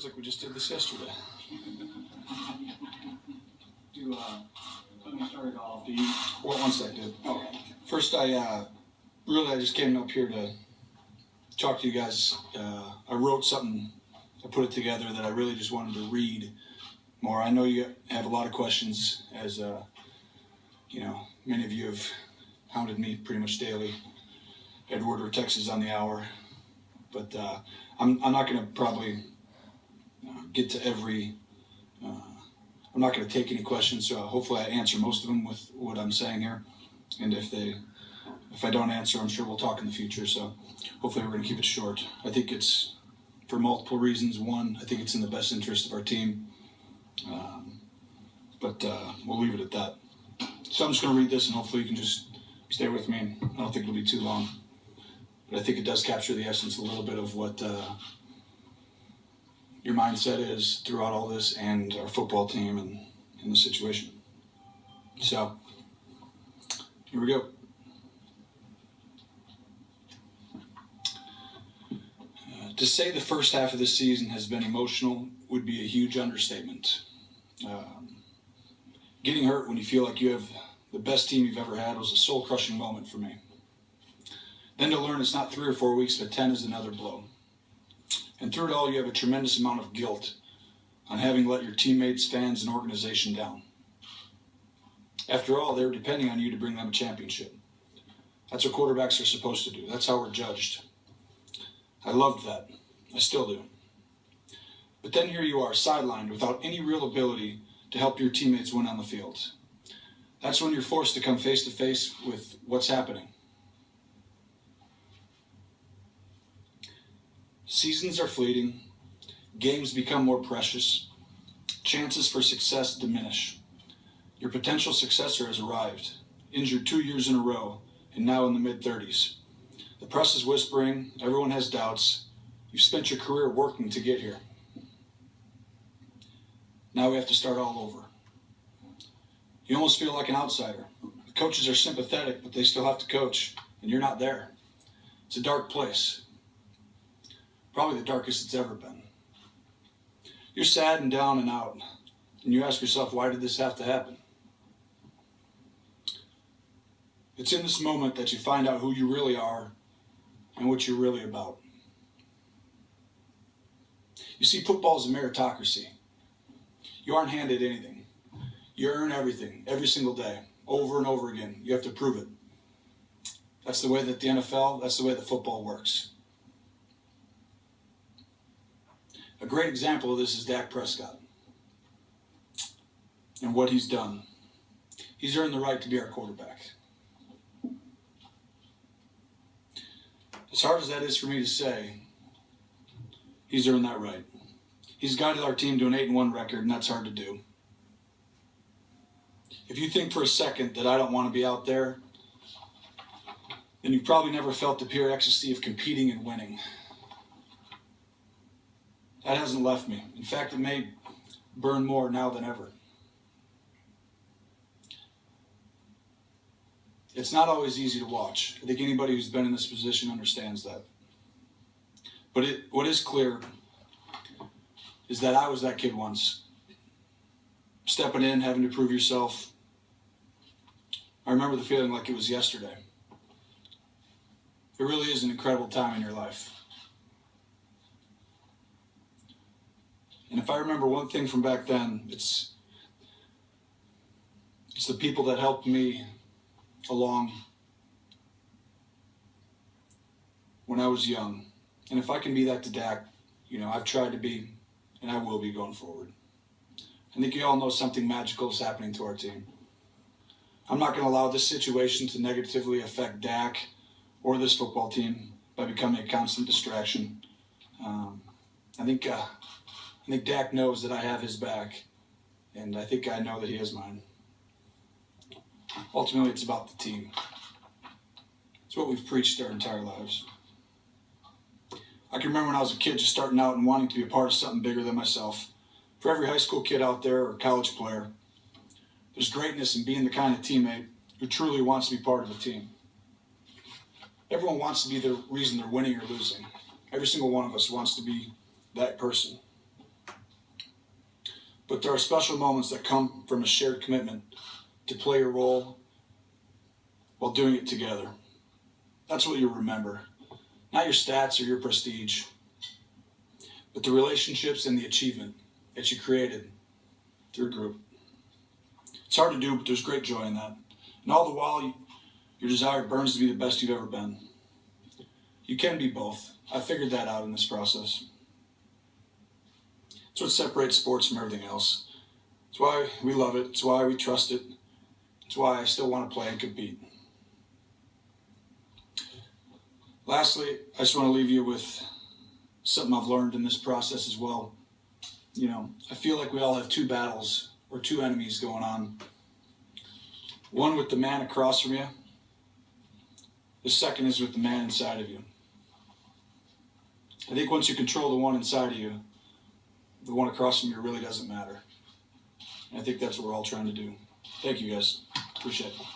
Feels like we just did this yesterday. Let me start it off. Well, one sec, dude. Okay. First, I just came up here to talk to you guys. I wrote something, I put it together that I really just wanted to read more. I know you have a lot of questions, as many of you have hounded me pretty much daily. Edward or Texas on the hour, but I'm not going to probably get to every. I'm not going to take any questions, so hopefully I answer most of them with what I'm saying here. And if I don't answer, I'm sure we'll talk in the future. So hopefully we're going to keep it short. I think it's for multiple reasons. One, I think it's in the best interest of our team, but we'll leave it at that. So I'm just going to read this, and hopefully you can just stay with me. And I don't think it'll be too long, but I think it does capture the essence a little bit of what your mindset is throughout all this, and our football team and the situation. So, here we go. To say the first half of the season has been emotional would be a huge understatement. Getting hurt when you feel like you have the best team you've ever had was a soul-crushing moment for me. Then to learn it's not 3 or 4 weeks, but 10 is another blow. And through it all, you have a tremendous amount of guilt on having let your teammates, fans, and organization down. After all, they were depending on you to bring them a championship. That's what quarterbacks are supposed to do. That's how we're judged. I loved that. I still do. But then here you are, sidelined without any real ability to help your teammates win on the field. That's when you're forced to come face to face with what's happening. Seasons are fleeting, games become more precious, chances for success diminish. Your potential successor has arrived, injured 2 years in a row, and now in the mid-30s. The press is whispering, everyone has doubts. You've spent your career working to get here. Now we have to start all over. You almost feel like an outsider. The coaches are sympathetic, but they still have to coach, and you're not there. It's a dark place. Probably the darkest it's ever been. You're sad and down and out, and you ask yourself, why did this have to happen? It's in this moment that you find out who you really are and what you're really about. You see, football is a meritocracy. You aren't handed anything. You earn everything, every single day, over and over again. You have to prove it. That's the way that the NFL, that's the way that football works. A great example of this is Dak Prescott and what he's done. He's earned the right to be our quarterback. As hard as that is for me to say, he's earned that right. He's guided our team to an 8-1 record, and that's hard to do. If you think for a second that I don't want to be out there, then you've probably never felt the pure ecstasy of competing and winning. That hasn't left me. In fact, it may burn more now than ever. It's not always easy to watch. I think anybody who's been in this position understands that. But what is clear is that I was that kid once. Stepping in, having to prove yourself. I remember the feeling like it was yesterday. It really is an incredible time in your life. And if I remember one thing from back then, it's the people that helped me along when I was young. And if I can be that to Dak, I've tried to be, and I will be going forward. I think you all know something magical is happening to our team. I'm not going to allow this situation to negatively affect Dak or this football team by becoming a constant distraction. I think Dak knows that I have his back, and I think I know that he has mine. Ultimately, it's about the team. It's what we've preached our entire lives. I can remember when I was a kid just starting out and wanting to be a part of something bigger than myself. For every high school kid out there or college player, there's greatness in being the kind of teammate who truly wants to be part of a team. Everyone wants to be the reason they're winning or losing. Every single one of us wants to be that person. But there are special moments that come from a shared commitment to play your role while doing it together. That's what you'll remember. Not your stats or your prestige, but the relationships and the achievement that you created through a group. It's hard to do, but there's great joy in that. And all the while, your desire burns to be the best you've ever been. You can be both. I figured that out in this process. It's what separates sports from everything else. It's why we love it. It's why we trust it. It's why I still want to play and compete. Lastly, I just want to leave you with something I've learned in this process as well. I feel like we all have two battles or two enemies going on. One with the man across from you. The second is with the man inside of you. I think once you control the one inside of you, the one across from you really doesn't matter. And I think that's what we're all trying to do. Thank you guys. Appreciate it.